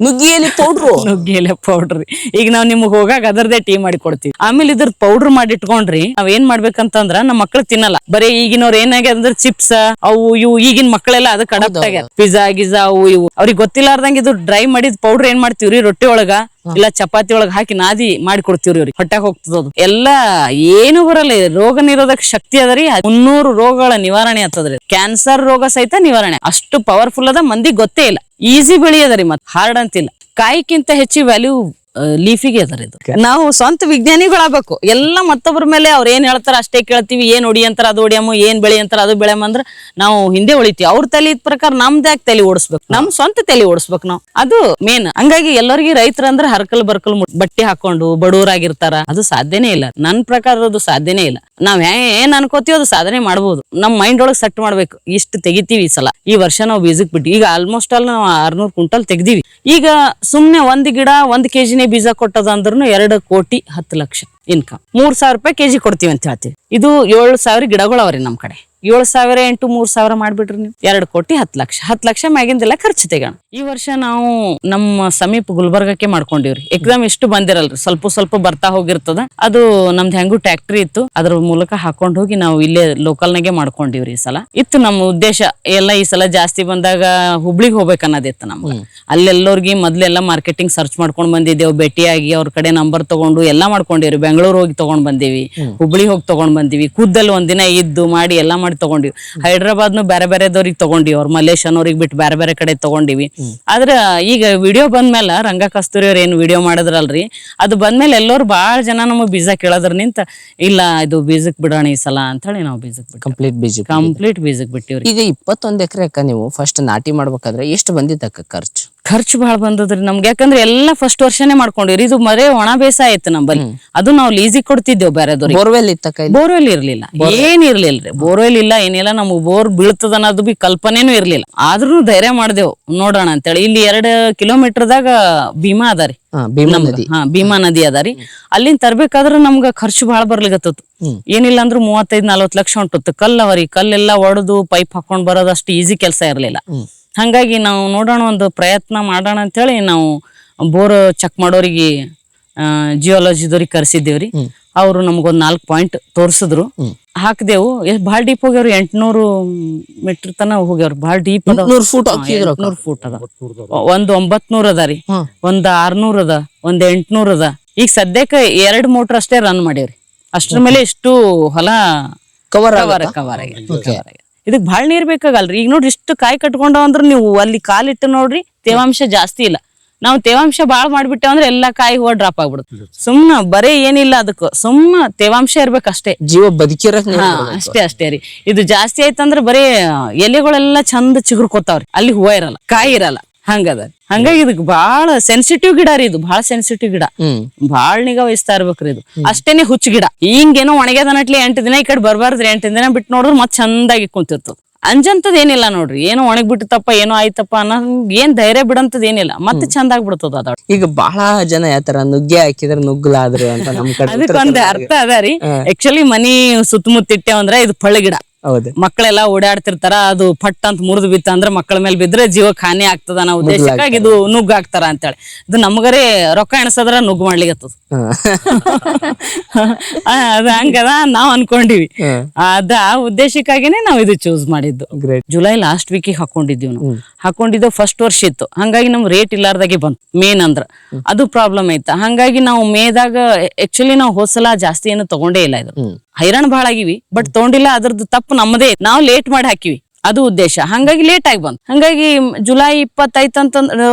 ನುಗ್ಗಿಯಲ್ಲಿ powder ಈಗ ನಾವ್ ನಿಮ್ಗ್ ಹೋಗಾಗ ಅದರದೇ ಟೀ ಮಾಡಿ ಕೊಡ್ತೀವಿ. ಆಮೇಲೆ ಇದ್ರ ಪೌಡರ್ ಮಾಡಿ ಇಟ್ಕೊಂಡ್ರಿ ನಾವ್ ಏನ್ ಮಾಡ್ಬೇಕಂತಂದ್ರ ನಮ್ ಮಕ್ಳು ತಿನ್ನಲ್ಲ. ಬರೀ ಈಗಿನವ್ರ ಏನಾಗ್ಯದ ಅಂದ್ರೆ ಚಿಪ್ಸ್ ಅವು ಇವು ಈಗಿನ ಮಕ್ಕಳೆಲ್ಲ ಅದಕ್ಕೆ ಅಡಾಪ್ಟ್ ಆಗ್ಯಾರ. ಪಿಜ್ಜಾ ಗಿಜಾ ಅವು ಇವು ಅವ್ರಿಗೆ ಗೊತ್ತಿಲ್ಲಾರ್ದಂಗ ಇದು ಡ್ರೈ ಮಾಡಿದ್ ಪೌಡರ್ ಏನ್ ಮಾಡ್ತೀವ್ರಿ ರೊಟ್ಟಿ ಒಳಗ ಇಲ್ಲ ಚಪಾತಿ ಒಳಗ ಹಾಕಿ ನಾದಿ ಮಾಡಿ ಕೊಡ್ತೀವ್ರಿ ಅವ್ರಿಗೆ. ಹೊಟ್ಯಾಗ ಹೋಗ್ತದದು ಎಲ್ಲಾ ಏನು ಬರಲ್ಲ. ರೋಗ ನಿರೋಧಕ ಶಕ್ತಿ ಅದರಿ 300 ರೋಗಗಳ ನಿವಾರಣೆ ಆಗ್ತದ್ರಿ. ಕ್ಯಾನ್ಸರ್ ರೋಗ ಸಹಿತ ನಿವಾರಣೆ ಅಷ್ಟು ಪವರ್ಫುಲ್ ಅದ. ಮಂದಿ ಗೊತ್ತೇ ಇಲ್ಲ. ಈಸಿ ಬೆಳೆಯದರಿ ಮತ್ ಹಾರ್ಡ್ ಅಂತಿಲ್ಲ. ಕಾಯಿಕ್ಕಿಂತ ಹೆಚ್ಚು ವ್ಯಾಲ್ಯೂ ಲೀಫಿಗೆ ಅದರ. ಇದು ನಾವು ಸ್ವಂತ ವಿಜ್ಞಾನಿಗಳಾಗಬೇಕು. ಎಲ್ಲ ಮತ್ತೊಬ್ಬರ ಮೇಲೆ ಅವ್ರ ಏನ್ ಹೇಳ್ತಾರ ಅಷ್ಟೇ ಕೇಳ್ತೀವಿ. ಏನ್ ಹೊಡಿ ಅಂತಾರ ಅದು ಹೊಡಿಯಮ್ಮ, ಏನ್ ಬೆಳಿ ಅಂತಾರ ಅದು ಬೆಳೆಯಮ್ಮ ಅಂದ್ರ ನಾವು ಹಿಂದೆ ಉಳಿತೀವಿ. ಅವ್ರ ತಲೆ ಇದ್ ಪ್ರಕಾರ ನಮ್ದ್ಯಾಕ್ ತಲೆ ಓಡಿಸ್ಬೇಕು? ನಮ್ ಸ್ವಂತ ತಲೆ ಓಡಿಸ್ಬೇಕು ನಾವು. ಅದು ಮೇನ್. ಹಂಗಾಗಿ ಎಲ್ಲರಿಗೂ ರೈತರಂದ್ರ ಹರ್ಕಲ್ ಬರ್ಕಲ್ ಬಟ್ಟೆ ಹಾಕೊಂಡು ಬಡವರಾಗಿರ್ತಾರ. ಅದು ಸಾಧ್ಯನೇ ಇಲ್ಲ. ನನ್ ಪ್ರಕಾರ ಅದು ಸಾಧ್ಯನೇ ಇಲ್ಲ. ನಾವ್ ಏನ್ ಅನ್ಕೋತೀವಿ ಅದು ಸಾಧನೆ ಮಾಡ್ಬೋದು. ನಮ್ ಮೈಂಡ್ ಒಳಗ್ ಸೆಟ್ ಮಾಡ್ಬೇಕು. ಇಷ್ಟು ತೆಗಿತೀವಿ ಈ ಸಲ, ಈ ವರ್ಷ ನಾವು ಬೀಜಕ್ ಬಿಟ್ಟು. ಈಗ ಆಲ್ಮೋಸ್ಟ್ ಆಲ್ ನಾವು 600 ಕ್ವಿಂಟಲ್ ತೆಗ್ದಿವಿ. ಈಗ ಸುಮ್ನೆ 1 ಗಿಡ 1 kg ಬೀಜ ಕೊಟ್ಟದ ಅಂದ್ರೂ 2,10,00,000 ಇನ್ಕಮ್. 3,000 ರೂಪಾಯಿ ಕೆಜಿ ಕೊಡ್ತೀವಿ ಅಂತ ಹೇಳ್ತೀವಿ. ಇದು 7,000 ಗಿಡಗಳು ಅವ್ರಿ ನಮ್ ಕಡೆ. 7,000 × 3,000 ಮಾಡ್ಬಿಟ್ರಿ ನೀವು 2,10,00,000. 10,00,000 ಮ್ಯಾಗಿಂದೆಲ್ಲ ಖರ್ಚು ತೆಗೋಣ. ಈ ವರ್ಷ ನಾವು ನಮ್ಮ ಸಮೀಪ ಗುಲ್ಬರ್ಗಕ್ಕೆ ಮಾಡ್ಕೊಂಡಿವ್ರಿ. ಎಕ್ಸಾಮ್ ಎಷ್ಟು ಬಂದಿರಲ್ರಿ, ಸ್ವಲ್ಪ ಬರ್ತಾ ಹೋಗಿರ್ತದ. ಅದು ನಮ್ದು ಹೆಂಗು ಟ್ಯಾಕ್ಟ್ರಿ ಇತ್ತು, ಅದ್ರ ಮೂಲಕ ಹಾಕೊಂಡ್ ಹೋಗಿ ನಾವು ಇಲ್ಲೇ ಲೋಕಲ್ ನಾಗೆ ಮಾಡ್ಕೊಂಡಿವ್ರಿ. ಈ ಸಲ ಇತ್ತು ನಮ್ಮ ಉದ್ದೇಶ ಎಲ್ಲ. ಈ ಸಲ ಜಾಸ್ತಿ ಬಂದಾಗ ಹುಬ್ಳಿಗೆ ಹೋಗ್ಬೇಕು ಅನ್ನೋದಿತ್ತು ನಮ್ಗೆ. ಅಲ್ಲೆಲ್ಲೋರ್ಗಿ ಮೊದ್ಲೆಲ್ಲ ಮಾರ್ಕೆಟಿಂಗ್ ಸರ್ಚ್ ಮಾಡ್ಕೊಂಡ್ ಬಂದಿದ್ದೇವು. ಭೇಟಿಯಾಗಿ ಅವ್ರ ಕಡೆ ನಂಬರ್ ತಗೊಂಡು ಎಲ್ಲಾ ಮಾಡ್ಕೊಂಡಿವ್ರಿ. ಬೆಂಗಳೂರು ಹೋಗಿ ತಗೊಂಡ್ ಬಂದಿವಿ, ಹುಬ್ಳಿಗೆ ಹೋಗಿ ತಗೊಂಡ್ ಬಂದಿವಿ. ಕೂದಲ್ಲಿ ಒಂದಿನ ಇದ್ದು ಮಾಡಿ ಎಲ್ಲಾ ಮಾಡಿ ತಗೊಂಡಿವಿ. ಹೈದ್ರಾಬಾದ್ನು ಬೇರೆ ಬೇರೆದವ್ರಿಗೆ ತಗೊಂಡಿವಿ. ಅವ್ರು ಮಲೇಷನವ್ರಿಗೆ ಬಿಟ್ಟು ಬೇರೆ ಬೇರೆ ಕಡೆ ತಗೊಂಡಿವಿ. ಆದ್ರ ಈಗ ವಿಡಿಯೋ ಬಂದ್ಮೇಲೆ ರಂಗ ಕಸ್ತೂರಿ ಅವ್ರ ಏನ್ ವಿಡಿಯೋ ಮಾಡಿದ್ರಲ್ರಿ, ಅದು ಬಂದ್ಮೇಲೆ ಎಲ್ಲರೂ ಬಾಳ ಜನ ನಮಗ್ ಬೀಜ ಕೇಳೋದ್ರ ನಿಂತ ಇಲ್ಲ ಇದು ಬೀಜಕ್ ಬಿಡೋಣ ಈ ಸಲ ಅಂತ ಹೇಳಿ ನಾವು ಬೀಜಕ್ ಕಂಪ್ಲೀಟ್ ಬೀಜಕ್ ಬಿಟ್ಟಿವ್ರಿ. ಈಗ 21 ಎಕರೆ ನೀವು ಫಸ್ಟ್ ನಾಟಿ ಮಾಡ್ಬೇಕಾದ್ರೆ ಎಷ್ಟು ಬಂದಿದ್ದಕ್ಕ ಖರ್ಚು ಬಹಳ ಬಂದದ್ರಿ ನಮ್ಗೆ. ಯಾಕಂದ್ರೆ ಎಲ್ಲಾ ಫಸ್ಟ್ ವರ್ಷನೇ ಮಾಡ್ಕೊಂಡಿವ್ರಿ. ಇದು ಮರೇ ಒಣ ಬೇಸಾಯ ಆಯ್ತು ನಮ್ಮಲ್ಲಿ. ಅದು ನಾವು ಲೀಸಿಗೆ ಕೊಡ್ತಿದ್ದೇವ್ ಬೇರೆದವ್ರಿಗೆ. ಬೋರ್ವೆಲ್ ಇತ್ತಕ್ಕ? ಬೋರ್ವೆಲ್ ಇರ್ಲಿಲ್ಲ, ಏನ್ ಇರ್ಲಿಲ್ರಿ. ಬೋರ್ವೆಲ್ ಇಲ್ಲ ಏನಿಲ್ಲ. ನಮಗ್ ಬೋರ್ ಬೀಳ್ತದ ಅನ್ನೋದು ಬಿ ಕಲ್ಪನೆನೂ ಇರ್ಲಿಲ್ಲ. ಆದ್ರೂ ಧೈರ್ಯ ಮಾಡ್ದೇವು ನೋಡೋಣ ಅಂತೇಳಿ. ಇಲ್ಲಿ 2 ಕಿಲೋಮೀಟರ್ದಾಗ ಭೀಮಾ ಅದಾರಿ, ಭೀಮಾ ನದಿ ಅದಾರಿ. ಅಲ್ಲಿಂದ ತರ್ಬೇಕಾದ್ರ ನಮ್ಗ ಖರ್ಚು ಬಹಳ ಬರ್ಲಿಗತ್ತತ್ತು. ಏನಿಲ್ಲ ಅಂದ್ರೂ 35-40 ಲಕ್ಷ ಹೊಂಟತ್ತು. ಕಲ್ಲವರಿ ಕಲ್ಲೆಲ್ಲಾ ಒಡೆದು ಪೈಪ್ ಹಾಕೊಂಡ್ ಬರೋದು ಅಷ್ಟು ಈಸಿ ಕೆಲಸ ಇರ್ಲಿಲ್ಲ. ಹಂಗಾಗಿ ನಾವು ನೋಡೋಣ ಒಂದು ಪ್ರಯತ್ನ ಮಾಡೋಣ ಅಂತ ಹೇಳಿ ನಾವು ಬೋರ್ ಚೆಕ್ ಮಾಡೋರಿಗೆ ಜಿಯೋಲಜಿದವ್ರಿಗೆ ಕರ್ಸಿದ್ದೇವ್ರಿ. ಅವ್ರು ನಮ್ಗೊಂದ್ 4 ಪಾಯಿಂಟ್ ತೋರ್ಸಿದ್ರು. ಹಾಕ್ದೇವು. ಎಷ್ಟ್ ಬಾಳ್ ಡೀಪ್ ಹೋಗ್ಯವ್ರಿ. 800 ಮೀಟರ್ ತನ ಹೋಗ್ಯವ್ರಿ. ಬಾಳ್ ಡೀಪ್ ಅದ. 800 ಫೂಟ್ ಅದ. ಒಂದ್ 900 ಅದ ರೀ, ಒಂದ್ 600 ಅದ, ಒಂದ್ 800 ಅದ. ಈಗ ಸದ್ಯಕ್ಕೆ 2 ಮೋಟರ್ ಅಷ್ಟೇ ರನ್ ಮಾಡೇವ್ರಿ. ಅಷ್ಟ್ರ ಮೇಲೆ ಇಷ್ಟು ಹೊಲ ಕವರ್ ಆಗಿ. ಇದಕ್ ಬಾಳ್ ನೀರ್ ಬೇಕಾಗಲ್ರಿ. ಈಗ ನೋಡ್ರಿ ಇಷ್ಟು ಕಾಯಿ ಕಟ್ಕೊಂಡವ್ ಅಂದ್ರ ನೀವು ಅಲ್ಲಿ ಕಾಲಿಟ್ಟು ನೋಡ್ರಿ ತೇವಾಂಶ ಜಾಸ್ತಿ ಇಲ್ಲ. ನಾವು ತೇವಾಂಶ ಬಾಳ್ ಮಾಡ್ಬಿಟ್ಟೇವ್ ಅಂದ್ರೆ ಎಲ್ಲಾ ಕಾಯಿ ಹೂವ ಡ್ರಾಪ್ ಆಗ್ಬಿಡುತ್ತೆ. ಸುಮ್ನ ಬರೇ ಏನಿಲ್ಲ, ಅದಕ್ಕ ಸುಮ್ನ ತೇವಾಂಶ ಇರ್ಬೇಕಷ್ಟೇ. ಜೀವ ಬದುಕಿರ ಅಷ್ಟೇ ರೀ. ಇದು ಜಾಸ್ತಿ ಆಯ್ತಂದ್ರ ಬರೇ ಎಲೆಗಳೆಲ್ಲಾ ಚಂದ ಚಿಗುರ್ಕೋತಾವ್ರಿ, ಅಲ್ಲಿ ಹೂವ ಇರಲ್ಲ, ಕಾಯಿ ಇರಲ್ಲ. ಹಂಗದ. ಹಂಗಾಗಿ ಇದಕ್ ಬಾಳ ಸೆನ್ಸಿಟಿವ್ ಗಿಡ ರೀ. ಇದು ಬಾಳ ಸೆನ್ಸಿಟಿವ್ ಗಿಡ. ಬಾಳ ನಿಗಾ ವಹಿಸ್ತಾ ಇರ್ಬೇಕ್ರಿ. ಇದು ಅಷ್ಟೇನೆ ಹುಚ್ಚ ಗಿಡ. ಹಿಂಗೇನೋ ಒಣಗ್ಯದನಟ್ಲಿ 8 ದಿನ ಈ ಕಡೆ ಬರ್ಬಾರ್ದ್ರಿ. 8 ದಿನ ಬಿಟ್ಟು ನೋಡ್ರಿ ಮತ್ ಚಂದಾಗಿ ಕುಂತಿರ್ತದ. ಅಂಜಂತದ್ ಏನಿಲ್ಲ ನೋಡ್ರಿ. ಏನೋ ಒಣಗ್ ಬಿಟ್ಟತಪ್ಪ ಏನೋ ಆಯ್ತಪ್ಪ ಅನ್ನೋ ಏನ್ ಧೈರ್ಯ ಬಿಡಂತದ್ ಏನಿಲ್ಲ. ಮತ್ತೆ ಚಂದಾಗಿ ಬಿಡ್ತದ ಅದ. ಈಗ ಬಹಳ ಜನ ಯಾತರ ನುಗ್ಗೆ ಹಾಕಿದ್ರೆ ನುಗ್ಗಲಾದ್ರು ಅಂತ ನಮ್ ಕಡೆ ಅದಕ್ಕೊಂದ್ ಅರ್ಥ ಅದ ರೀ. ಆಕ್ಚುಲಿ ಮನಿ ಸುತ್ತಮುತ್ತ ಇಟ್ಟೇವ್ ಅಂದ್ರ ಇದು ಫಳ್ಳ ಗಿಡ. ಮಕ್ಕಳೆಲ್ಲಾ ಓಡಾಡ್ತಿರ್ತಾರ, ಅದು ಪಟ್ ಅಂತ ಮುರಿದು ಬಿತ್ತ ಅಂದ್ರ ಮಕ್ಕಳ ಮೇಲೆ ಬಿದ್ರೆ ಜೀವಕ್ಕೆ ಹಾನಿ ಆಗ್ತದ ಅನ್ನೋ ಉದ್ದೇಶಕ್ಕಾಗಿ ಇದು ನುಗ್ಗ ಹಾಕ್ತಾರ ಅಂತೇಳಿ. ಇದು ನಮ್ಗರೇ ರೊಕ್ಕ ಎಣಸದ್ರ ನುಗ್ಗು ಮಾಡ್ಲಿಕ್ಕತ್ತದ. ಅದ ಹಂಗದ ನಾವ್ ಅನ್ಕೊಂಡಿವಿ. ಅದ ಆ ಉದ್ದೇಶಕ್ಕಾಗಿನೇ ನಾವ್ ಇದು ಚೂಸ್ ಮಾಡಿದ್ದು. ಜುಲೈ ಲಾಸ್ಟ್ ವೀಕಿಗೆ ಹಾಕೊಂಡಿದ್ವಿ ನಾವು. ಹಾಕೊಂಡಿದ್ದು ಫಸ್ಟ್ ವರ್ಷ ಇತ್ತು. ಹಂಗಾಗಿ ನಮ್ ರೇಟ್ ಇಲ್ಲಾರ್ದಾಗೆ ಬಂತು. ಮೇನ್ ಅಂದ್ರ ಅದು ಪ್ರಾಬ್ಲಮ್ ಐತ. ಹಂಗಾಗಿ ನಾವು ಮೇದಾಗ ಆಕ್ಚುಲಿ ನಾವು ಹೋದ್ಸಲ ಜಾಸ್ತಿ ಏನು ತಗೊಂಡೇ ಇಲ್ಲ. ಇದು ಹೈರಾಣ ಬಾಳ ಆಗಿವಿ, ಬಟ್ ತಗೊಂಡಿಲ್ಲ. ಅದ್ರದ್ದು ತಪ್ಪು ನಮ್ಮದೇ. ನಾವು ಲೇಟ್ ಮಾಡಿ ಹಾಕಿವಿ, ಅದು ಉದ್ದೇಶ. ಹಂಗಾಗಿ ಲೇಟ್ ಆಗಿ ಬಂತು. ಹಂಗಾಗಿ ಜುಲೈ 25 ಅಂತಂದ್ರ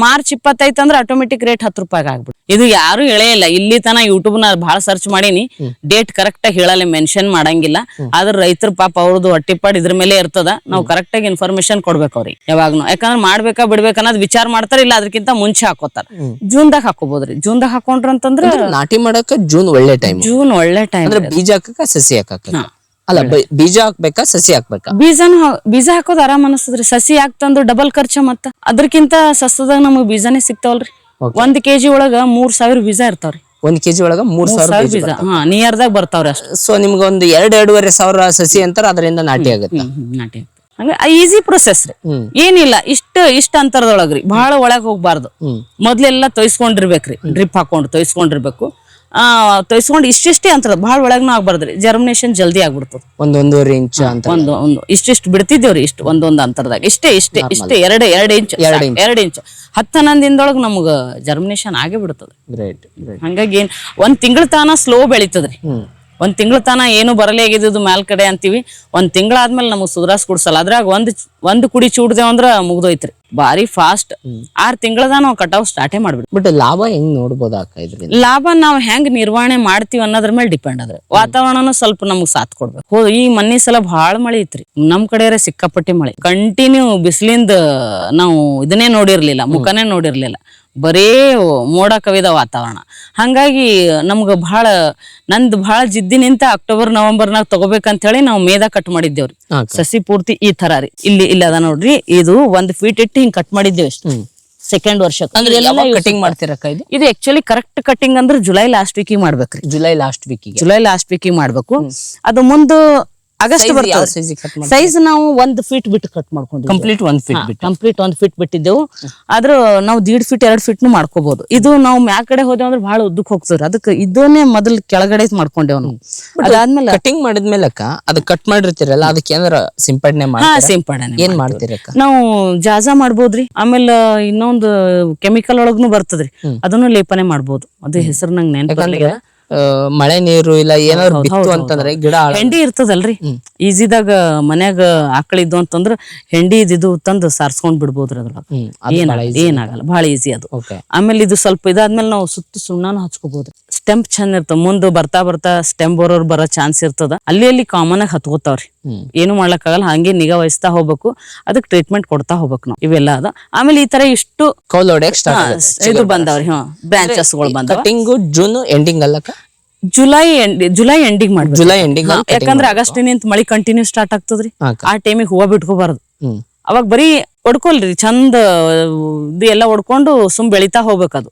ಮಾರ್ಚ್ 25 ಅಂದ್ರೆ ಆಟೋಮೆಟಿಕ್ ರೇಟ್ 10 ರೂಪಾಯಿಗೆ ಆಗ್ಬಿಡು. ಇದು ಯಾರು ಹೇಳೇ ಇಲ್ಲ ಇಲ್ಲಿ ತನ. ಯೂಟ್ಯೂಬ್ ನ ಬಹಳ ಸರ್ಚ್ ಮಾಡೀನಿ, ಡೇಟ್ ಕರೆಕ್ಟ್ ಆಗಿ ಹೇಳಲ್ಲ, ಮೆನ್ಷನ್ ಮಾಡಂಗಿಲ್ಲ. ಆದ್ರ ರೈತರ ಪಾಪ ಅವ್ರದ್ದು ಹೊಟ್ಟಿಪಾಡ್ ಇದ್ರ ಮೇಲೆ ಇರ್ತದ. ನಾವು ಕರೆಕ್ಟ್ ಆಗಿ ಇನ್ಫಾರ್ಮೇಶನ್ ಕೊಡ್ಬೇಕು ಅವ್ರಿಗೆ ಯಾವಾಗ್ನು. ಯಾಕಂದ್ರೆ ಮಾಡ್ಬೇಕಾ ಬಿಡ್ಬೇಕ ಅನ್ನೋದು ವಿಚಾರ ಮಾಡ್ತಾರ. ಇಲ್ಲ ಅದಕ್ಕಿಂತ ಮುಂಚೆ ಹಾಕೋತಾರ. ಜೂನ್ದಾಗ ಹಾಕೋಬಹುದ್ರಿ. ಜೂನ್ದಾಗ ಹಾಕೊಂಡ್ರ ಅಂತಂದ್ರ ನಾಟಿ ಮಾಡಕ ಜೂನ್ ಒಳ್ಳೆ ಟೈಮ್. ಜೂನ್ ಒಳ್ಳೆ ಟೈಮ್. ಬೀಜ ಹಾಕಕ ಸಸಿ ಹಾಕಕ ಅಲ್ಲ, ಬೀಜ ಹಾಕ್ಬೇಕಾ ಸಸಿ ಹಾಕ್ಬೇಕಾ? ಬೀಜ ಹಾಕೋದ್ ಆರಾಮ್ ಅನಿಸ್ತದ್ರಿ. ಸಸಿ ಹಾಕ್ತಂದು ಡಬಲ್ ಖರ್ಚ. ಮತ್ತ ಅದ್ರಕ್ಕಿಂತ ಸಸ್ತದಾಗ ನಮಗ್ ಬೀಜನೇ ಸಿಗ್ತಾವಲ್ರಿ. 1 kg ಒಳಗ 3,000 ಬೀಜ ಇರ್ತಾವ್ರಿ. 1 kg ಒಳಗ 3,000 ಬೀಜ ನಿಯರ್ದಾಗ ಬರ್ತಾವ್ರಿ ಅಷ್ಟು. ಸೊ ನಿಮ್ಗ ಒಂದು 2-2.5 ಸಾವಿರ ಸಸಿ ಅಂತಾರ, ಅದರಿಂದ ನಾಟಿ ಆಗುತ್ತೆ. ನಾಟಿ ಹಂಗ ಈಸಿ ಪ್ರೊಸೆಸ್ ರೀ. ಏನಿಲ್ಲ ಇಷ್ಟ ಅಂತರದೊಳಗ್ರಿ, ಬಹಳ ಒಳಗ್ ಹೋಗ್ಬಾರ್ದು. ಮೊದ್ಲೆಲ್ಲ ತೊಯ್ಸ್ಕೊಂಡಿರ್ಬೇಕ್ರಿ, ಡ್ರಿಪ್ ಹಾಕೊಂಡು ತೊಯ್ಸ್ಕೊಂಡಿರ್ಬೇಕು. ತೊಯ್ಸ್ಕೊಂಡು ಇಷ್ಟಿಷ್ಟೇ ಅಂತರದ, ಬಹಳ ಒಳಗ್ನೂ ಆಗ್ಬಾರ್ದ್ರಿ. ಜರ್ಮಿನೇಷನ್ ಜಲ್ದಿ ಆಗ್ಬಿಡ್ತದ. 1-1.5 ಇಂಚ್ ಅಂತ ಒಂದು ಇಷ್ಟಿಷ್ಟು ಬಿಡ್ತಿದ್ದೇವ್ರಿ, ಇಷ್ಟು ಒಂದೊಂದು ಅಂತರದಾಗ ಇಷ್ಟೇ 2 ಇಂಚ್ 2 ಇಂಚ್ 10-11 ದಿನದೊಳಗ ನಮ್ಗ ಜರ್ಮಿನೇಷನ್ ಆಗೇ ಬಿಡ್ತದ. ಹಂಗಾಗಿ ಒಂದ್ ತಿಂಗಳ ತಾನ ಸ್ಲೋ ಬೆಳಿತದ್ರಿ. ಒಂದ್ ತಿಂಗಳ ತಾನ ಏನು ಬರಲೇ ಆಗಿದ್ದು ಮ್ಯಾಲ್ ಕಡೆ ಅಂತೀವಿ. ಒಂದ್ ತಿಂಗಳಾದ್ಮೇಲೆ ನಮಗ್ ಸುಧಾರ್ಸ್ ಕುಡ್ಸಲ್ಲ. ಅದ್ರಾಗ ಒಂದ್ ಕುಡಿ ಚೂಡ್ದೇವ್ ಅಂದ್ರ ಮುಗ್ದೋಯ್ತ್ರಿ, ಬಾರಿ ಫಾಸ್ಟ್. 6 ತಿಂಗಳದ ನಾವು ಕಟಾವ್ ಸ್ಟಾರ್ಟೇ ಮಾಡ್ಬಿಡ್ತೀವಿ. ಬಟ್ ಲಾಭ ಹೆಂಗ್ ನೋಡ್ಬೋದ ಇದ್ರಿಂದ? ಲಾಭ ನಾವ್ ಹೆಂಗ್ ನಿರ್ವಹಣೆ ಮಾಡ್ತೀವಿ ಅನ್ನೋದ್ರ ಮೇಲೆ ಡಿಪೆಂಡ್ ಅದ್ರಿ. ವಾತಾವರಣನು ಸ್ವಲ್ಪ ನಮಗ್ ಸಾಥ್ ಕೊಡ್ಬೇಕು. ಈ ಮನ್ನಿ ಸಲ ಭಾಳ ಮಳಿ ಐತ್ರಿ ನಮ್ ಕಡೆ, ಸಿಕ್ಕಾಪಟ್ಟಿ ಮಳಿ. ಕಂಟಿನ್ಯೂ ಬಿಸಿಲಿಂದ ನಾವು ಇದನ್ನೇ ನೋಡಿರ್ಲಿಲ್ಲ, ಮುಖನೇ ನೋಡಿರ್ಲಿಲ್ಲ. ಬರೇ ಮೋಡ ಕವಿದ ವಾತಾವರಣ. ಹಂಗಾಗಿ ನಮ್ಗ ನಂದು ಬಹಳ ಜಿದ್ದಿ ನಿಂತ ಅಕ್ಟೋಬರ್ ನವೆಂಬರ್ನಾಗ ತಗೋಬೇಕಂತ ಹೇಳಿ ನಾವು ಮೇದಾಗ ಕಟ್ ಮಾಡಿದ್ದೇವ್ರಿ. ಸಸಿ ಪೂರ್ತಿ ಈ ತರ ರೀ. ಇಲ್ಲಿ ಅದ ನೋಡ್ರಿ, ಇದು 1 ಫೀಟ್ ಇಟ್ಟು ಹಿಂಗ್ ಕಟ್ ಮಾಡಿದ್ದೇವೆ. ಸೆಕೆಂಡ್ ವರ್ಷ ಕಟಿಂಗ್ ಮಾಡ್ತಿರಕ್ಕ ಇದು ಆಕ್ಚುಲಿ ಕರೆಕ್ಟ್ ಕಟಿಂಗ್ ಅಂದ್ರೆ ಜುಲೈ ಲಾಸ್ಟ್ ವೀಕಿಗೆ ಮಾಡ್ಬೇಕ್ರಿ. ಜುಲೈ ಲಾಸ್ಟ್ ವೀಕಿಗೆ ಮಾಡ್ಬೇಕು. ಅದು ಮುಂದ ಆಗಸ್ಟ್ ಬರ್ತದೆ. ಸೈಜ್ ನಾವು 1 ಫೀಟ್ ಬಿಟ್ಟು ಕಟ್ ಮಾಡ್ಕೊಂಡಿದ್ವಿ. ಕಂಪ್ಲೀಟ್ 1 ಫೀಟ್ ಬಿಟ್ಟಿದ್ದೆವು. ಆದ್ರ ನಾವು 1.5 ಫೀಟ್ 2 ಫೀಟ್ ಮಾಡ್ಕೋಬಹುದು. ಇದು ನಾವು ಮ್ಯಾ ಕಡೆ ಹೋದೇವ್ ಅಂದ್ರೆ ಬಹಳ ಉದ್ದಕ್ಕೆ ಹೋಗ್ತದ್ರಿ. ಅದಕ್ಕೆ ಇದನ್ನೇ ಮೊದಲ್ ಕೆಳಗಡೆ ಮಾಡ್ಕೊಂಡೇವ್ ನಾವು. ಅದಾದ್ಮೇಲೆ ಕಟಿಂಗ್ ಮಾಡಿದ್ಮೇಲಕ್ಕ ಅದು ಕಟ್ ಮಾಡಿರ್ತೀರಲ್ಲ, ಅದಕ್ಕೆ ಏನಾರ ಸಿಂಪಡಣೆ ಏನ್ ಮಾಡ್ತೀರಕ್ಕ? ನಾವು ಜಾಜಾ ಮಾಡ್ಬೋದ್ರಿ. ಆಮೇಲೆ ಇನ್ನೊಂದು ಕೆಮಿಕಲ್ ಒಳಗ್ನು ಬರ್ತದ್ರಿ, ಅದನ್ನು ಲೇಪನೆ ಮಾಡ್ಬೋದು. ಅದು ಹೆಸರು ನಂಗೆ ನೆನಪಿಲ್ಲ. ಮಳೆ ನೀರು ಇಲ್ಲ ಏನಾದ್ರು ಬಿತ್ತು ಅಂತಂದ್ರೆ ಗಿಡ ಹೆಂಡಿ ಇರ್ತದಲ್ರಿ, ಈಜಿದಾಗ ಮನ್ಯಾಗ ಆಕಳಿದ್ದು ಅಂತಂದ್ರ ಹೆಂಡಿ ಇದು ತಂದು ಸಾರ್ಸ್ಕೊಂಡ್ ಬಿಡ್ಬೋದ್ರಿ. ಅದ್ರೊಳಗ ಏನಾಗಲ್ಲ, ಬಹಳ ಈಸಿ ಅದು. ಆಮೇಲೆ ಇದು ಸ್ವಲ್ಪ ಇದಾದ್ಮೇಲೆ ನಾವು ಸುತ್ತ ಸುಣ್ಣಾನು ಹಚ್ಕೋಬಹುದ್ರಿ. ಸ್ಟೆಂಪ್ ಚಂದ ಇರ್ತದ. ಮುಂದ್ ಬರ್ತಾ ಬರ್ತಾ ಸ್ಟೆಂಪ್ ಬರೋ ಚಾನ್ಸ್ ಇರ್ತದ. ಅಲ್ಲಿ ಕಾಮನ್ ಆಗಿ ಹತ್ಕೋತಾವ್ರಿ. ಏನು ಮಾಡ್ಲಕ್ಕಾಗಲ್ಲ, ಹಂಗೆ ನಿಗಾ ವಹಿಸ್ತಾ ಹೋಗ್ಬೇಕು. ಅದಕ್ಕೆ ಟ್ರೀಟ್ಮೆಂಟ್ ಕೊಡ್ತಾ ಹೋಗ್ಬೇಕು ನಾವು. ಇವೆಲ್ಲ ಅದ. ಆಮೇಲೆ ಈ ತರ ಇಷ್ಟು ಇದು ಬಂದವ್ರಿ, ಬ್ರಾಂಚಸ್ ಗಳು ಬಂದವ. ಜೂನ್ ಎಂಡಿಂಗ್ ಅಲ್ಲಕ್ಕ, ಜುಲೈ ಎಂಡಿಂಗ್ ಮಾಡ್ಬೇಕು. ಯಾಕಂದ್ರೆ ಆಗಸ್ಟಿನಿಂದ ಮಳಿ ಕಂಟಿನ್ಯೂ ಸ್ಟಾರ್ಟ್ ಆಗ್ತದ್ರಿ. ಆ ಟೈಮಿಗೆ ಹೂವ ಬಿಟ್ಕೋಬಾರ್ದು. ಅವಾಗ ಬರೀ ಹೊಡ್ಕೊಲ್ರಿ, ಚಂದ ಇದು ಎಲ್ಲ ಹೊಡ್ಕೊಂಡು ಬೆಳಿತಾ ಹೋಗ್ಬೇಕದು.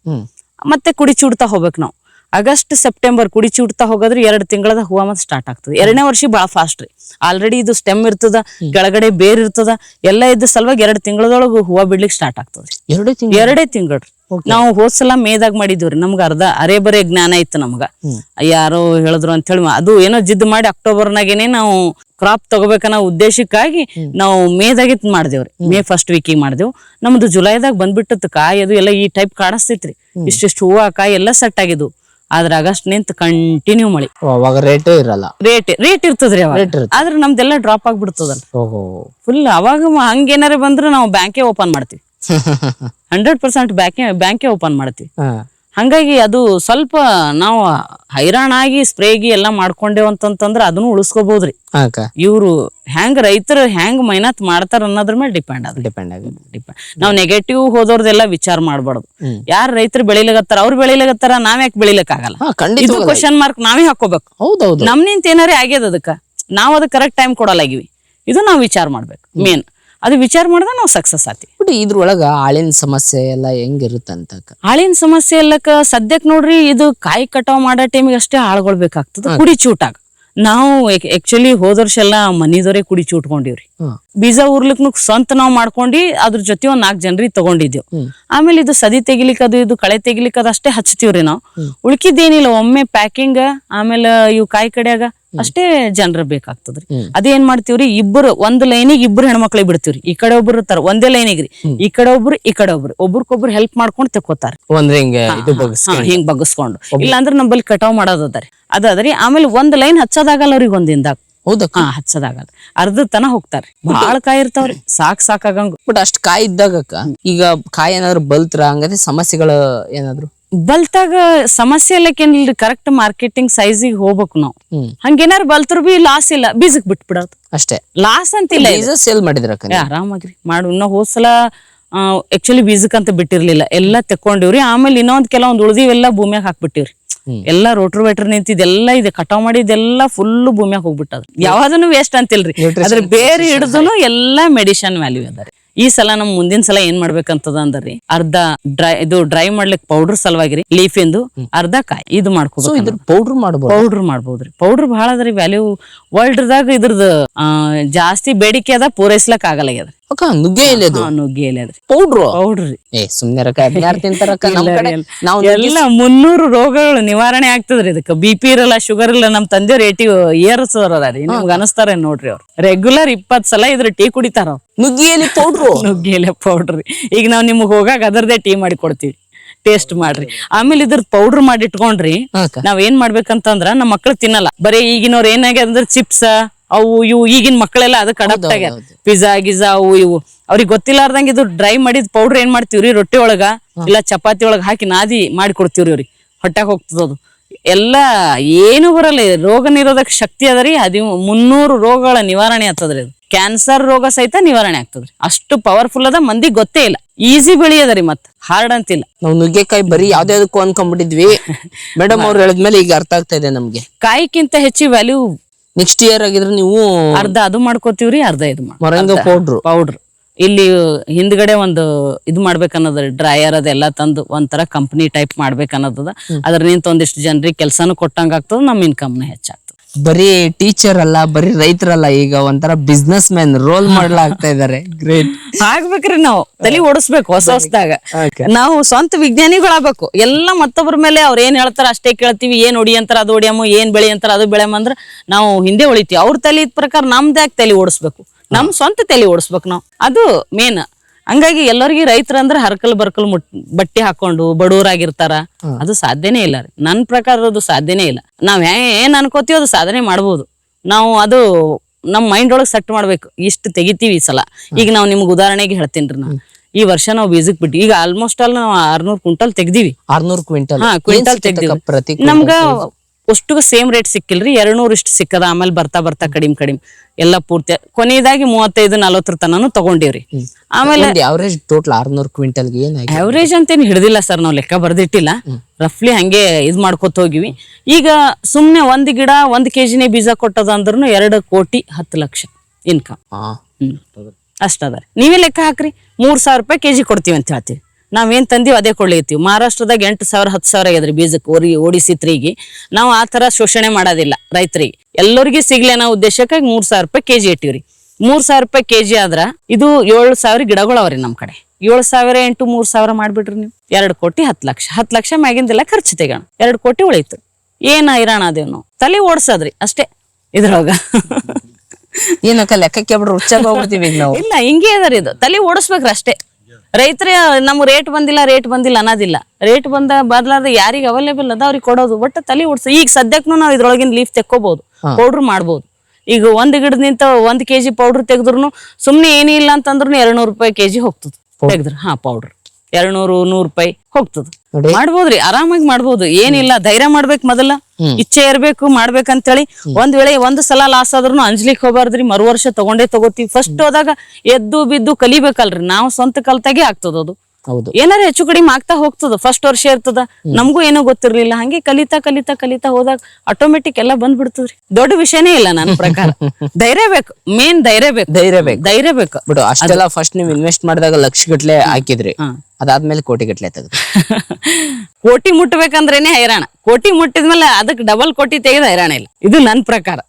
ಮತ್ತೆ ಕುಡಿ ಚೂಡ್ತಾ ಹೋಗ್ಬೇಕು ನಾವು. ಆಗಸ್ಟ್ ಸೆಪ್ಟೆಂಬರ್ ಕುಡಿ ಚೂಡ್ತಾ ಹೋಗೋದ್ರಿ 2 ತಿಂಗಳದ ಹೂವ ಮತ್ತೆ ಸ್ಟಾರ್ಟ್ ಆಗ್ತದೆ. 2ನೇ ವರ್ಷ ಬಾಳ ಫಾಸ್ಟ್ ರೀ. ಆಲ್ರೆಡಿ ಇದು ಸ್ಟೆಮ್ ಇರ್ತದ, ಕೆಳಗಡೆ ಬೇರ್ ಇರ್ತದ, ಎಲ್ಲ ಇದ್ದ ಸಲುವಾಗಿ 2 ತಿಂಗಳದೊಳಗ ಹೂವ ಬಿಡ್ಲಿಕ್ಕೆ ಸ್ಟಾರ್ಟ್ ಆಗ್ತದ್ರಿ. 2 ತಿಂಗಳು. ನಾವು ಹೋದ್ಸಲ ಮೇದಾಗ ಮಾಡಿದ್ವಿ. ನಮ್ಗ ಅರೆ ಜ್ಞಾನ ಇತ್ತು ನಮ್ಗ. ಯಾರೋ ಹೇಳಿದ್ರು ಅಂತ ಹೇಳಿ ಅದು ಏನೋ ಜಿದ್ ಮಾಡಿ ಅಕ್ಟೋಬರ್ನಾಗೇನೆ ನಾವು ಕ್ರಾಪ್ ತಗೋಬೇಕನ್ನೋ ಉದ್ದೇಶಕ್ಕಾಗಿ ನಾವು ಮೇದಾಗ ಮಾಡ್ದೇವ್ರಿ. ಮೇ ಫಸ್ಟ್ ವೀಕಿಗೆ ಮಾಡ್ದೇವು. ನಮ್ದು ಜುಲೈದಾಗ ಬಂದ್ಬಿಟ್ಟತ್ ಕಾಯಿ ಅದು ಎಲ್ಲ ಈ ಟೈಪ್ ಕಾಣಿಸ್ತೈತ್ರಿ. ಇಷ್ಟಿಷ್ಟು ಹೂವ ಕಾಯಿ ಎಲ್ಲ ಸೆಟ್ ಆಗಿದ್ವು. ಆದ್ರ ಆಗಸ್ಟ್ ನಿಂತ ಕಂಟಿನ್ಯೂ ಮಳಿ. ರೇಟ್ ಇರಲ್ಲ, ರೇಟ್ ಇರ್ತದ್ರಿ ಅವಾಗ. ಆದ್ರೆ ನಮ್ದೆಲ್ಲ ಡ್ರಾಪ್ ಆಗ್ಬಿಡ್ತದಲ್ಲ ಫುಲ್. ಅವಾಗ ಹಂಗೇನಾರ ಬಂದ್ರೆ ನಾವು ಬ್ಯಾಂಕೇ ಓಪನ್ ಮಾಡ್ತೀವಿ. 100% ಬ್ಯಾಂಕೇ ಓಪನ್ ಮಾಡ್ತೀವಿ. ಹಂಗಾಗಿ ಅದು ಸ್ವಲ್ಪ ನಾವು ಹೈರಾಣಾಗಿ ಸ್ಪ್ರೇಗಿ ಎಲ್ಲಾ ಮಾಡ್ಕೊಂಡೇವ್ ಅಂತಂದ್ರ ಅದನ್ನು ಉಳಿಸ್ಕೋಬಹುದ್ರಿ. ಇವ್ರು ರೈತರು ಹೆಂಗ್ ಮೈನಾತ್ ಮಾಡ್ತಾರ ಅನ್ನೋದ್ರ ಮೇಲೆ ಡಿಪೆಂಡ್. ನಾವ್ ನೆಗೆಟಿವ್ ಹೋದವ್ರದೆಲ್ಲ ವಿಚಾರ ಮಾಡ್ಬಾರ್ದು. ಯಾರ ರೈತರು ಬೆಳಿಲಗತ್ತಾರ ಅವ್ರು ಬೆಳಿಲಗತ್ತಾರ, ನಾವ್ ಯಾಕೆ ಬೆಳಿಲಕ್ ಆಗಲ್ಲ? ಇದು ಕ್ವಶನ್ ಮಾರ್ಕ್ ನಾವೇ ಹಾಕೋಬೇಕು. ನಮ್ನಿಂತ ಏನಾರೇ ಆಗ್ಯದ ಅದಕ್ಕ ನಾವ್ ಅದಕ್ಕೆ ಕರೆಕ್ಟ್ ಟೈಮ್ ಕೊಡಲಾಗಿವಿ. ಇದು ನಾವ್ ವಿಚಾರ ಮಾಡ್ಬೇಕು. ಮೇನ್ ಅದು ವಿಚಾರ ಮಾಡಿದ್ರೆ ನಾವು ಸಕ್ಸಸ್ ಆತಿ. ಇದ್ರೊಳಗ ಆಳಿನ ಸಮಸ್ಯೆ ಎಲ್ಲ ಹೆಂಗಿರುತ್ತಂತ? ಆಳಿನ ಸಮಸ್ಯೆ ಎಲ್ಲಕ್ಕ ಸದ್ಯಕ್ ನೋಡ್ರಿ, ಇದು ಕಾಯಿ ಕಟಾವ್ ಮಾಡೋ ಟೈಮಿಗೆ ಅಷ್ಟೇ ಆಳ್ಗೊಳ್ ಬೇಕಾಗ್ತದ. ಕುಡಿ ಚೂಟಾಗ ನಾವು ಆಕ್ಚುಲಿ ಹೋದ ವರ್ಷ ಎಲ್ಲಾ ಮನಿದವರೇ ಕುಡಿ ಚೂಟ್ಕೊಂಡಿವ್ರಿ. ಬೀಜ ಉರ್ಲಿಕ್ನು ಸ್ವಂತ ನಾವ್ ಮಾಡ್ಕೊಂಡಿ ಅದ್ರ ಜೊತೆ 4 ಜನರಿಗೆ ತಗೊಂಡಿದ್ದೇವ್. ಆಮೇಲೆ ಇದು ಸದಿ ತೆಗಿಲಿಕ್ ಇದು ಕಳೆ ತೆಗಿಲಿಕ್ ಅಷ್ಟೇ ಹಚ್ತೀವ್ರಿ ನಾವು. ಉಳ್ಕಿದ್ದೇನಿಲ್ಲ, ಒಮ್ಮೆ ಪ್ಯಾಕಿಂಗ್ ಆಮೇಲೆ ಇವ್ ಕಾಯಿ ಕಡ್ಯಾಗ ಅಷ್ಟೇ ಜನರ ಬೇಕಾಗ್ತದ್ರಿ. ಅದೇನ್ ಮಾಡ್ತೀವ್ರಿ, ಒಂದ್ ಲೈನಿಗೆ 2 ಹೆಣ್ಮಕ್ಳಿಗೆ ಬಿಡ್ತೀವ್ರಿ. ಈ ಕಡೆ ಒಬ್ರು ಇರ್ತಾರ ಒಂದೇ ಲೈನಿಗ್ರಿ, ಈ ಕಡೆ ಒಬ್ರು ಒಬ್ರಿಗೊಬ್ರು ಹೆಲ್ಪ್ ಮಾಡ್ಕೊಂಡು ತೆಕ್ಕೋತಾರ. ಹಿಂಗ್ ಬಗ್ಗಿಸ್ಕೊಂಡು. ಇಲ್ಲಾಂದ್ರೆ ನಮ್ಮಲ್ಲಿ ಕಟಾವ್ ಮಾಡೋದರಿ ಅದರಿ. ಆಮೇಲೆ ಒಂದ್ ಲೈನ್ ಹಚ್ಚೋದಾಗಲ್ಲ ಅವ್ರಿಗೆ ಒಂದಿಂದಾಗ. ಹಚ್ಚದಾಗಲ್ಲ, ಅರ್ಧ ತನ ಹೋಗ್ತಾರ್ರಿ. ಬಹಳ ಕಾಯಿ ಇರ್ತಾವ್ರಿ, ಸಾಕಾಗಂಗ. ಬಟ್ ಅಷ್ಟ್ ಕಾಯಿ ಇದ್ದಾಗ ಈಗ ಕಾಯಿ ಏನಾದ್ರು ಬಲ್ತ್ರ ಹಂಗಂದ್ರೆ ಸಮಸ್ಯೆಗಳು ಏನಾದ್ರು ಬಲ್ತಾಗ ಸಮಸ್ಯೆ ಎಲ್ಲಕ್ಕೇನಿಲ್ರಿ. ಕರೆಕ್ಟ್ ಮಾರ್ಕೆಟಿಂಗ್ ಸೈಜಿಗೆ ಹೋಗ್ಬೇಕು ನಾವು. ಹಂಗೇನಾರು ಬಲ್ತರು ಬಿ ಲಾಸ್ ಇಲ್ಲ, ಬೀಜಕ್ ಬಿಟ್ಬಿಡೋದು ಅಷ್ಟೇ. ಲಾಸ್ ಅಂತಿಲ್ಲ, ಸೇಲ್ ಮಾಡಿದ್ರ ಆರಾಮಾಗ್ರಿ ಮಾಡು. ಇನ್ನ ಹೋದ್ಸಲ ಆಕ್ಚುಲಿ ಬೀಜಕ್ಕಂತ ಬಿಟ್ಟಿರ್ಲಿಲ್ಲ, ಎಲ್ಲಾ ತೆಕ್ಕೊಂಡಿವ್ರಿ. ಆಮೇಲೆ ಇನ್ನೊಂದ್ ಕೆಲವೊಂದ್ ಉಳ್ದಿವೆಲ್ಲ ಭೂಮಿಯಾಗ ಹಾಕ್ಬಿಟ್ಟಿವ್ರಿ. ಎಲ್ಲಾ ರೋಟ್ರೋವೇಟರ್ ನಿಂತಿದ್ದೆಲ್ಲ ಇದೆ ಕಟಾವ್ ಮಾಡಿದ್ದೆಲ್ಲ ಫುಲ್ ಭೂಮಿಯಾಗ ಹೋಗ್ಬಿಟ್ಟದ. ಯಾವ್ದನ್ನು ವೇಸ್ಟ್ ಅಂತಿಲ್ರಿ. ಅದ್ರ ಬೇರೆ ಹಿಡಿದುನು ಎಲ್ಲಾ ಮೆಡಿಸಿನ್ ವ್ಯಾಲ್ಯೂ ಅದ. ಈ ಸಲ ನಮ್ ಮುಂದಿನ ಸಲ ಏನ್ ಮಾಡ್ಬೇಕಂತದ ಅಂದ್ರಿ, ಅರ್ಧ ಡ್ರೈ ಮಾಡ್ಲಿಕ್ ಪೌಡರ್ ಸಲುವಾಗಿರಿ ಲೀಫ್ ಇಂದು, ಅರ್ಧ ಕಾಯಿ ಇದು ಮಾಡ್ಕೋಬೇಕು. ಇದ್ರ ಪೌಡರ್ ಮಾಡ್ಬೋದು. ಪೌಡರ್ ಮಾಡ್ಬೋದ್ರಿ. ಪೌಡರ್ ಬಹಳ ಅದ್ರಿ ವ್ಯಾಲ್ಯೂ. ವರ್ಲ್ಡ್ದಾಗ ಇದ್ರದ್ದು ಜಾಸ್ತಿ ಬೇಡಿಕೆ ಅದ, ಪೂರೈಸ್ಲಕ್ ಆಗಲ್ಲ ಆಗ್ಯದ. ನುಗ್ಗೆ ಎಲೆ ನುಗ್ಗೆ ಎಲೆ ಅದ್ರಿ ಪೌಡ್ರು. ಸುಮ್ನೆ ಯಾರು ತಿಂತಾರಕ್ಕ? ನಾವು ಎಲ್ಲ 300 ರೋಗಗಳು ನಿವಾರಣೆ ಆಗ್ತದ್ರಿ. ಇದಕ್ಕ BP ಇರಲ್ಲ, ಶುಗರ್ ಇಲ್ಲ. ನಮ್ ತಂದೆ ರೇಟಿ ಏರ್ಸೋರಿ, ನಿಮ್ಗೆ ಅನಸ್ತಾರ ನೋಡ್ರಿ. ಅವ್ರು ರೆಗ್ಯುಲರ್ 20 ಸಲ ಇದ್ರ ಟೀ ಕುಡಿತಾರ. ನುಗ್ಗೆ ಎಲೆ ಪೌಡ್ರು. ನುಗ್ಗೆ ಎಲೆ ಪೌಡ್ರಿ. ಈಗ ನಾವ್ ನಿಮ್ಗ್ ಹೋಗಾಗ ಅದರದೇ ಟೀ ಮಾಡಿ ಕೊಡ್ತೀವಿ, ಟೇಸ್ಟ್ ಮಾಡ್ರಿ. ಆಮೇಲೆ ಇದ್ರ ಪೌಡರ್ ಮಾಡಿ ಇಟ್ಕೊಂಡ್ರಿ, ನಾವ್ ಏನ್ ಮಾಡ್ಬೇಕಂತಂದ್ರ ನಮ್ ಮಕ್ಳು ತಿನ್ನಲ್ಲ. ಬರೀ ಈಗಿನವ್ರ ಏನಾಗ್ಯದ ಅಂದ್ರೆ ಚಿಪ್ಸ್ ಅವು ಇವು, ಈಗಿನ ಮಕ್ಕಳೆಲ್ಲ ಅದಕ್ಕೆ ಅಡಾಪ್ಟ್ ಆಗ್ಯಾರ. ಪಿಜ್ಜಾ ಗಿಜಾ ಅವು ಇವು ಅವ್ರಿಗೆ ಗೊತ್ತಿಲ್ಲಾರ್ದಂಗ ಇದು ಡ್ರೈ ಮಾಡಿದ್ ಪೌಡರ್ ಏನ್ ಮಾಡ್ತೀವ್ರಿ, ರೊಟ್ಟಿ ಒಳಗ ಇಲ್ಲ ಚಪಾತಿ ಒಳಗ ಹಾಕಿ ನಾದಿ ಮಾಡಿ ಕೊಡ್ತೀವ್ರಿ. ಅವ್ರಿಗೆ ಹೊಟ್ಟಾಗ ಹೋಗ್ತದದು ಎಲ್ಲ, ಏನು ಬರಲ್ಲ. ರೋಗ ನಿರೋಧಕ ಶಕ್ತಿ ಅದರಿ. 300 ರೋಗಗಳ ನಿವಾರಣೆ ಆಗ್ತದ್ರಿ. ಅದು ಕ್ಯಾನ್ಸರ್ ರೋಗ ಸಹಿತ ನಿವಾರಣೆ ಆಗ್ತದ್ರಿ. ಅಷ್ಟು ಪವರ್ಫುಲ್ ಅದ, ಮಂದಿ ಗೊತ್ತೇ ಇಲ್ಲ. ಈಸಿ ಬೆಳೆಯದರಿ, ಮತ್ ಹಾರ್ಡ್ ಅಂತಿಲ್ಲ. ನಾವು ನುಗ್ಗೆಕಾಯಿ ಬರೀ ಯಾವ್ದಾವ್ದಕ್ಕೂ ಅನ್ಕೊಂಡ್ಬಿಟ್ಟಿದ್ವಿ. ಮೇಡಮ್ ಅವ್ರು ಹೇಳಿದ್ಮೇಲೆ ಈಗ ಅರ್ಥ ಆಗ್ತಾ ಇದೆ ನಮ್ಗೆ. ಕಾಯಿಕ್ಕಿಂತ ಹೆಚ್ಚು ವ್ಯಾಲ್ಯೂ. ನೆಕ್ಸ್ಟ್ ಇಯರ್ ಆಗಿದ್ರೆ ನೀವು ಅರ್ಧ ಅದು ಮಾಡ್ಕೋತೀವ್ರಿ, ಅರ್ಧ ಇದು ಮೊರಿಂಗಾ ಪೌಡ್ರ್. ಇಲ್ಲಿ ಹಿಂದ್ಗಡೆ ಒಂದು ಇದು ಮಾಡ್ಬೇಕನ್ನೋದ್ರಿ, ಡ್ರೈಯರ್ ಅದೆಲ್ಲ ತಂದು ಒಂಥರ ಕಂಪನಿ ಟೈಪ್ ಮಾಡ್ಬೇಕನ್ನೋದದ. ಅದ್ರ ನಿಂತ ಒಂದಿಷ್ಟು ಜನರಿಗೆ ಕೆಲ್ಸಾನು ಕೊಟ್ಟಂಗ ಆಗ್ತದ, ನಮ್ ಇನ್ಕಮ್ನ ಹೆಚ್ಚಾಗ್ತದೆ. ಬರೀ ಟೀಚರ್ ಅಲ್ಲ, ಬರೀ ರೈತರಲ್ಲ, ಈಗ ಒಂಥರ ಬಿಸ್ನೆಸ್ ಮ್ಯಾನ್ ರೋಲ್ ಮಾಡ್ಲಾಗ್ತಾ ಇದಾರೆ. ಗ್ರೇಟ್ ಆಗ್ಬೇಕ್ರಿ. ನಾವು ತಲೆ ಓಡಿಸ್ಬೇಕು ಹೊಸದಾಗ. ನಾವು ಸ್ವಂತ ವಿಜ್ಞಾನಿಗಳಾಗಬೇಕು. ಎಲ್ಲ ಮತ್ತೊಬ್ಬರ ಮೇಲೆ ಅವ್ರ ಏನ್ ಹೇಳ್ತಾರ ಅಷ್ಟೇ ಕೇಳ್ತೀವಿ. ಏನ್ ಹೊಡಿ ಅಂತಾರ ಅದು ಹೊಡಿಯಮ್ಮ, ಏನ್ ಬೆಳೆ ಅಂತಾರ ಅದು ಬೆಳೆಯಮ್ಮ ಅಂದ್ರ ನಾವು ಹಿಂದೆ ಉಳಿತೀವಿ. ಅವ್ರ ತಲೆ ಇದ್ ಪ್ರಕಾರ ನಮ್ದ್ಯಾಕ್ ತಲೆ ಓಡಿಸ್ಬೇಕು? ನಮ್ ಸ್ವಂತ ತಲೆ ಓಡಿಸ್ಬೇಕು ನಾವು, ಅದು ಮೇನ್. ಹಂಗಾಗಿ ಎಲ್ಲರಿಗೂ ರೈತರ ಅಂದ್ರೆ ಹರ್ಕಲ್ ಬರ್ಕಲ್ ಬಟ್ಟೆ ಹಾಕೊಂಡು ಬಡವರಾಗಿರ್ತಾರ. ಅದು ಸಾಧ್ಯನೇ ಇಲ್ಲ ರೀ. ನನ್ ಪ್ರಕಾರ ಅದು ಸಾಧ್ಯನೇ ಇಲ್ಲ. ನಾವ್ ಏನ್ ಅನ್ಕೋತೀವಿ ಅದು ಸಾಧನೆ ಮಾಡ್ಬೋದು. ನಾವು ಅದು ನಮ್ ಮೈಂಡ್ ಒಳಗ್ ಸೆಟ್ ಮಾಡ್ಬೇಕು, ಇಷ್ಟು ತೆಗಿತೀವಿ ಈ ಸಲ. ಈಗ ನಾವ್ ನಿಮ್ಗೆ ಉದಾಹರಣೆಗೆ ಹೇಳ್ತೇನ್ರಿ. ನಾ ಈ ವರ್ಷ ನಾವು ಬೀಜಕ್ ಬಿಟ್ಟು ಈಗ ಆಲ್ಮೋಸ್ಟ್ ಆಲ್ ನಾವು 600 ಕ್ವಿಂಟಲ್ ತೆಗ್ದಿವಿ. 600 ಕ್ವಿಂಟಲ್ ತೆಗ್ದಿವಿ. ನಮ್ಗ ಅಷ್ಟು ಸೇಮ್ ರೇಟ್ ಸಿಕ್ಕಿಲ್ರಿ, 200 ಇಷ್ಟು ಸಿಕ್ಕದ. ಆಮೇಲೆ ಬರ್ತಾ ಬರ್ತಾ ಕಡಿಮೆ ಎಲ್ಲ ಪೂರ್ತಿ ಕೊನೆಯದಾಗಿ 35-40 ತನನು ತಗೊಂಡಿವ್ರಿ. ಆಮೇಲೆ ಅವರೇಜ್ ಟೋಟಲ್ 600 ಕ್ವಿಂಟಲ್ಗೆ ಅವರೇಜ್ ಅಂತೇನು ಹಿಡಿದಿಲ್ಲ ಸರ್, ನಾವು ಲೆಕ್ಕ ಬರ್ದಿಟ್ಟಿಲ್ಲ. ರಫ್ಲಿ ಹಂಗೆ ಇದ್ ಮಾಡ್ಕೊತ ಹೋಗಿವಿ. ಈಗ ಸುಮ್ನೆ 1 ಗಿಡ 1 kgನೇ ಬೀಜ ಕೊಟ್ಟದ ಅಂದ್ರೂ 2,10,00,000 ಇನ್ಕಮ್. ಅಷ್ಟದ. ನೀವೇ ಲೆಕ್ಕ ಹಾಕ್ರಿ, 3,000 ರೂಪಾಯಿ ಕೆಜಿ ಕೊಡ್ತೀವಿ ಅಂತ ಹೇಳ್ತೀವಿ. ನಾವೇನ್ ತಂದಿವಿ ಅದೇ ಕೊಡ್ಲಿತ್ತೀವಿ. ಮಹಾರಾಷ್ಟ್ರದಾಗ 8,000 10,000 ಆಗ್ಯದ್ರಿ ಬೀಜಕ್ಕೆ. ಓಡಿಸಿತ್ರಿಗೆ ನಾವು ಆ ತರ ಶೋಷಣೆ ಮಾಡೋದಿಲ್ಲ ರೈತರಿಗೆ. ಎಲ್ಲರಿಗೂ ಸಿಗ್ಲಿ ಅನ್ನೋ ಉದ್ದೇಶಕ್ಕಾಗಿ 3,000 ರೂಪಾಯಿ ಕೆಜಿ ಇಟ್ಟಿವ್ರಿ. 3,000 ರೂಪಾಯಿ ಕೆಜಿ ಆದ್ರ ಇದು 7,000 ಗಿಡಗಳು ಅವ್ರಿ ನಮ್ ಕಡೆ. 7,000 × 3,000 ಮಾಡ್ಬಿಟ್ರಿ ನೀವು, 2,10,00,000. 10,00,000 ಮ್ಯಾಗಿಂದೆಲ್ಲ ಖರ್ಚು ತೆಗೋಣ, 2 ಕೋಟಿ ಉಳಿತು. ಏನ್ ಹೈರಾಣ ಅದೇವ್ ನಾವು, ತಲೆ ಓಡ್ಸದ್ರಿ ಅಷ್ಟೇ ಇದ್ರೊಳಗ. ಏನಕ್ಕ ಲೆಕ್ಕಕ್ಕೆ ಬಿಡ್ರಿ, ಹುಚ್ಚಾಗ ಹೋಗ್ಬಿಡ್ತೀವಿ ನಾವು. ಇಲ್ಲ, ಹಿಂಗೆ ಅದರಿ, ಇದು ತಲೆ ಓಡಿಸ್ಬೇಕ್ರಿ ಅಷ್ಟೇ. ರೈತರ ನಮ್ ರೇಟ್ ಬಂದಿಲ್ಲ ಅನ್ನೋದಿಲ್ಲ. ರೇಟ್ ಬದಲಾದ ಯಾರಿಗೆ ಅವೈಲೇಬಲ್ ಅದ ಅವ್ರಿಗೆ ಕೊಡೋದು. ಒಟ್ಟು ತಲೆ ಓಡಿಸ. ಈಗ ಸದ್ಯಕ್ಕೂ ನಾವ್ ಇದ್ರೊಳಗಿನ ಲೀಫ್ ತೆಕ್ಕೋಬಹುದು, ಪೌಡರ್ ಮಾಡ್ಬೋದು. ಈಗ 1 ಗಿಡದಿಂದ 1 kg ಪೌಡರ್ ತೆಗೆದ್ರು ಸುಮ್ನೆ ಏನಿಲ್ಲ ಅಂತಂದ್ರು 200 ರೂಪಾಯಿ ಕೆಜಿ ಹೋಗ್ತದ. ತೆಗ್ದ್ರ ಪೌಡರ್ 200-100 ರೂಪಾಯಿ ಹೋಗ್ತದ. ಮಾಡ್ಬೋದ್ರಿ, ಆರಾಮಾಗಿ ಮಾಡ್ಬೋದು. ಏನಿಲ್ಲ, ಧೈರ್ಯ ಮಾಡ್ಬೇಕು. ಮೊದಲ ಇಚ್ಛೆ ಇರ್ಬೇಕು ಮಾಡ್ಬೇಕಂತೇಳಿ. ಒಂದ್ ವೇಳೆ 1 ಸಲ ಲಾಸ್ ಆದ್ರೂ ಅಂಜ್ಲಿಕ್ ಹೋಗ್ಬಾರ್ದ್ರಿ. ಮರು ವರ್ಷ ತಗೋತೀವಿ. ಫಸ್ಟ್ ಹೋದಾಗ ಎದ್ದು ಬಿದ್ದು ಕಲಿಬೇಕಲ್ರಿ. ನಾವು ಸ್ವಂತ ಕಲ್ತಾಗೆ ಆಗ್ತದ ಅದು. ಏನಾರ ಹೆಚ್ಚು ಕಡಿಮೆ ಆಗ್ತಾ ಹೋಗ್ತದ. ಫಸ್ಟ್ ವರ್ಷ ಇರ್ತದ, ನಮಗೂ ಏನೋ ಗೊತ್ತಿರ್ಲಿಲ್ಲ. ಹಂಗೆ ಕಲಿತಾ ಹೋದಾಗ ಆಟೋಮೆಟಿಕ್ ಎಲ್ಲ ಬಂದ್ಬಿಡ್ತದ್ರಿ. ದೊಡ್ಡ ವಿಷಯನೇ ಇಲ್ಲ ನನ್ನ ಪ್ರಕಾರ. ಧೈರ್ಯ ಬೇಕು, ಮೇನ್ ಧೈರ್ಯ ಬೇಕು ಬಿಡು. ಅಷ್ಟೆಲ್ಲ ಫಸ್ಟ್ ನೀವು ಇನ್ವೆಸ್ಟ್ ಮಾಡಿದಾಗ ಲಕ್ಷಗಟ್ಲೆ ಹಾಕಿದ್ರಿ, ಅದಾದ್ಮೇಲೆ ಕೋಟಿಗಟ್ಲೆ ತೆಗೆದ್ರಿ. ಕೋಟಿ ಮುಟ್ಬೇಕಂದ್ರೇನೆ ಹೈರಾಣ. ಕೋಟಿ ಮುಟ್ಟಿದ್ಮೇಲೆ ಅದಕ್ಕೆ ಡಬಲ್ ಕೋಟಿ ತೆಗೆದ ಹೈರಾಣ ಇಲ್ಲ. ಇದು ನನ್ ಪ್ರಕಾರ.